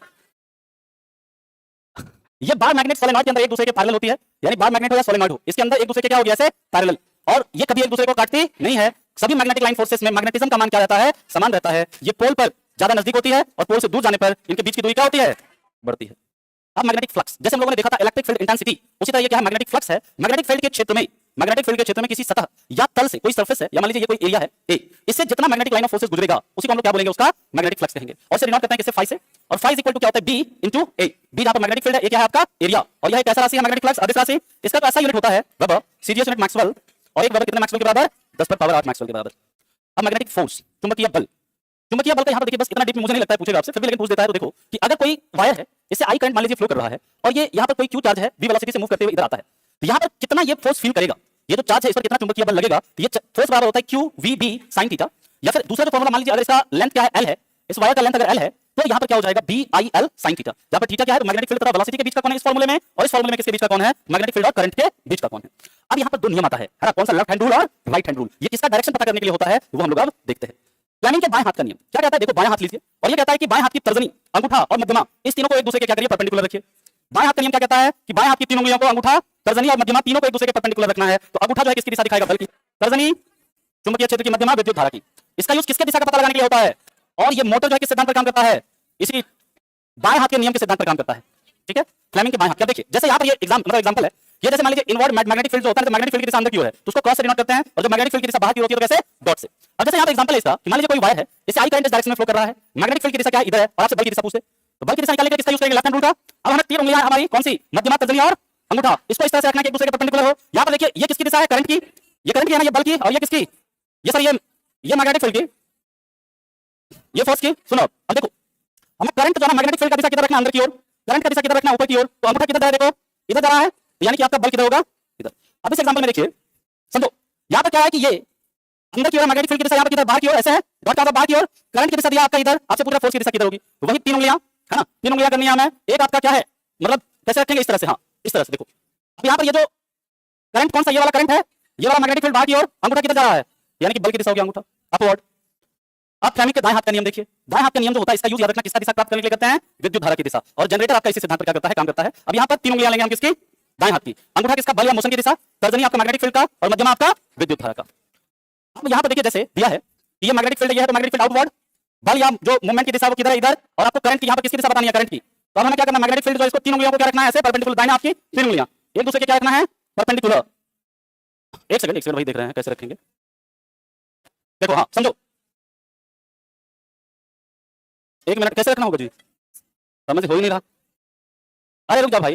ये बार मैग्नेट सोलेनॉइड के अंदर एक दूसरे के पैरेलल होती है, यानी बार मैग्नेट हो या सोलेनॉइड हो, इसके अंदर एक दूसरे के क्या हो गया, ऐसे पैरेलल, और ये कभी एक दूसरे को काटती नहीं है। सभी मैग्नेटिक लाइन फोर्सेस में मैग्नेटिज्म का मान क्या रहता है, समान रहता है। ये पोल पर ज्यादा नजदीक होती है और पोल से दूर जाने पर इनके बीच की दूरी क्या होती है, बढ़ती है। अब मैग्नेटिक फ्लक्स, जैसे हम लोगों ने देखा था इलेक्ट्रिक फील्ड इंटेंसिटी, उसी तरह ये क्या है, मैग्नेटिक फ्लक्स है। मैग्नेटिक फील्ड के क्षेत्र में, मैग्नेटिक फील्ड के क्षेत्र में किसी सतह या तल से, कोई सरफेस है, या मान लीजिए ये कोई एरिया है ए, इससे जितना मैग्नेटिक लाइन ऑफ फोर्सेस गुजरेगा उसी को हम लोग क्या बोलेंगे, उसका मैग्नेटिक फ्लक्स कहेंगे। और इसे डिनोट करते हैं किससे, फाई से, और फाई इक्वल टू क्या होता है, बी इंटू ए। बी जहां पर मैग्नेटिक फील्ड है, ए क्या है आपका एरिया, और यह एक ऐसा राशि है मैग्नेटिक फ्लक्स, अदिश राशि। इसका तो ऐसा यूनिट होता है वेबर, सीजीएस यूनिट मैक्सवेल, और एक वेबर कितने मैक्सवेल के बराबर, 10 पर पावर 8 मैक्सवेल के बराबर। अब मैग्नेटिक फोर्स, चुंबकीय बल, चुंबकीय बल का यहाँ पर देखिए, बस इतना डीप में मुझे नहीं लगता है पूछेगा आपसे, फिर भी लेकिन पूछ देता है। तो देखो कि अगर कोई वायर है, इससे आई करंट मान लीजिए फ्लो कर रहा है, और ये यहाँ पर कोई क्यू चार्ज है, वी वेलोसिटी से मूव करते हुए इधर आता है, तो यहाँ पर कितना ये फोर्स फील करेगा, ये जो चार्ज है इस पर कितना चुंबकीय बल लगेगा, तो ये फोर्स बराबर होता है q v B sine theta. या फिर दूसरा जो फॉर्मूला मान लीजिए, अगर इसका लेंथ क्या है, एल है, इस वायर का लेंथ अगर एल है, तो यहाँ पर क्या हो जाएगा, B I L sine theta. यहाँ पर थीटा क्या है, तो मैग्नेटिक फील्ड तथा वेलोसिटी के बीच का कौन है इस फॉर्मूले में, और इस फॉर्मूले में किसके बीच का कौन है, मैग्नेटिक फील्ड और करंट के बीच का कौन है। अब यहाँ पर दो नियम आता है ना, कौन सा, लेफ्ट हैंड रूल और राइट हैंड रूल। ये किसका डायरेक्शन पता करने के लिए होता है, वो हम लोग अब देखते हैं। फ्लेमिंग के बाएं हाथ का नियम क्या कहता है, देखो बाएं हाथ लीजिए, और ये कहता है कि बाएं हाथ की तर्जनी, अंगूठा और मध्यमा, इस तीनों को एक दूसरे के क्या करिए, परपेंडिकुलर रखिए। बाएं हाथ का नियम क्या कहता है कि बाएं हाथ की तीन उंगलियों को, अंगूठा, तर्जनी और मध्यमा, तीनों को एक दूसरे के परपेंडिकुलर रखना है। तो अंगूठा जो है किसकी दिशा दिखाएगा, बल की, तर्जनी चुंबकीय क्षेत्र की, मध्यमा विद्युत धारा की। इसका यूज किसके दिशा का पता लगाने के लिए होता है, और ये मोटर जो है किस सिद्धांत पर काम करता है, इसी बाएं हाथ के नियम के सिद्धांत पर काम करता है, ठीक है। फ्लेमिंग के बाएं हाथ, क्या देखिए, जैसे यहाँ पर ये एग्जांपल है, ये जैसे मान लीजिए इनवर्ड मैग्नेटिक फील्ड जो होता है, तो मैग्नेटिक फील्ड की दिशा अंदर की ओर है, तो उसको क्रॉस से डिनोट करते हैं, और जो मैग्नेटिक फील्ड की दिशा बाहर की ओर होती है तो कैसे, डॉट से। अब जैसे यहाँ पे एग्जांपल है इसका, मान लीजिए कोई वायर है, इससे आई करंट इस डायरेक्शन में फ्लो कर रहा है, मैग्नेटिक फील्ड की दिशा क्या है, इधर है, और आपसे बल की दिशा पूछते, तो बल की दिशा निकालने के लिए किसका यूज करेंगे, लेफ्ट हैंड रूल का। अब हमें तीन उंगलियां हमारी कौन सी, मध्यमा, तर्जनी और अंगूठा, इसको इस तरह से रखना है कि एक दूसरे के परपेंडिकुलर हो। यहाँ पर देखिए ये किसकी दिशा है, करंट की, ये करंट की है ना, ये बल की, और ये किसकी, ये सर ये मैग्नेटिक फील्ड की, ये फोर्स की। सुनो अब देखो, हमें करंट जो है मैग्नेटिक फील्ड का दिशा किधर रखना, अंदर की ओर, करंट का दिशा किधर रखना, ऊपर की ओर। तो अंगूठा किधर जा रहा है, देखो इधर जा रहा है, तो यानी कि आपका बल किधर होगा, इधर। अब इस एग्जांपल में देखिए, समझो यहां पर क्या है कि ये अंदर की ओर मैग्नेटिक फील्ड की दिशा, यहां पर किधर, बाहर की ओर, ऐसे है डॉट का बाहर की ओर, करंट की दिशा दिया आपका इधर, आपसे पूरा फोर्स की दिशा किधर होगी, तो वही 3 उंगलियां है ना, 3 उंगलियां करनी है हमें। एक आपका क्या है, मतलब कैसे रखेंगे, इस तरह से, हाँ इस तरह से। देखो अब यहां पर ये जो करंट कौन सा, ये वाला करंट है, ये वाला मैग्नेटिक फील्ड बाहर की ओर, अंगूठा किधर जा रहा है, यानी कि बल की दिशा होगी अंगूठा अपवर्ड। अब फ्लेमिंग के दाएं हाथ का नियम देखिए, दाएं हाथ का नियम जो होता है, इसका यूज याद रखना, किसका दिशा प्राप्त करने के लिए करते हैं, विद्युत धारा की दिशा। और जनरेटर आपका इसी सिद्धांत पर क्या करता है, काम करता है। अब यहां पर 3 उंगलियां लेंगे हम, किसकी, दाएं हाथ की, अंगूठा किसका, बल या मोशन की दिशा, तर्जनी आपका मैग्नेटिक फील्ड का, और मध्यमा आपका विद्युत धारा का। अब यहां पर देखिए जैसे दिया है, ये मैग्नेटिक फील्ड, ये है तो मैग्नेटिक फील्ड आउटवर्ड, बल या जो मूवमेंट की दिशा वो किधर है, इधर, और आपको करंट की यहां पर किसकी दिशा बतानी है, करंट की। तो अब हमें क्या करना है, मैग्नेटिक फील्ड जो इसको 3 उंगलियों को क्या रखना है, ऐसे परपेंडिकुलर, दाएं हाथ की 3 उंगलियां एक दूसरे के क्या रखना है, परपेंडिकुलर। एक सेकंड भाई, देख रहे हैं कैसे रखेंगे, देखो हाँ समझो, 1 मिनट, कैसे रखना होगा जी, समझ हो ही नहीं रहा। अरे रुक जाओ भाई,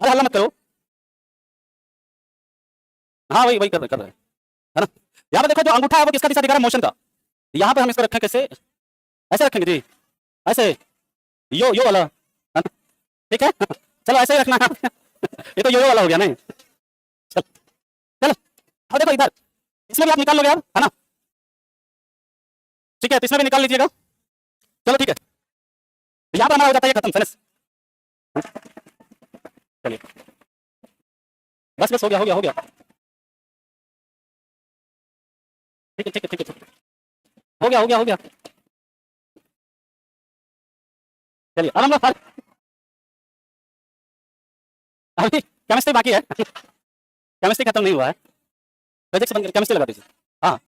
अरे हल्ला मत करो, हाँ वही वही कर रहे हैं, है ना। यहाँ पे देखो जो अंगूठा है वो किसका दिशा दिखा रहा है, मोशन का। यहाँ पे हम इसको रखें कैसे, ऐसे रखेंगे जी, ऐसे, यो वाला, है ना? ठीक है चलो ऐसे ही रखना है ये तो यो वाला हो गया नहीं, चलो चलो। अब देखो इधर, इसमें भी आप निकाल लोगे यार, है ना, ठीक है, तो इसमें भी निकाल लीजिएगा, चलो ठीक है। यहाँ पर हमारा हो जाता है खत्म, फिनिश। चलिए बस बस, हो गया हो गया हो गया, ठीक है ठीक है ठीक है, हो गया हो गया हो गया। चलिए अब हम लोग अभी केमिस्ट्री बाकी है केमिस्ट्री खत्म नहीं हुआ है, फिजिक्स बंद, केमिस्ट्री लगा दीजिए। हाँ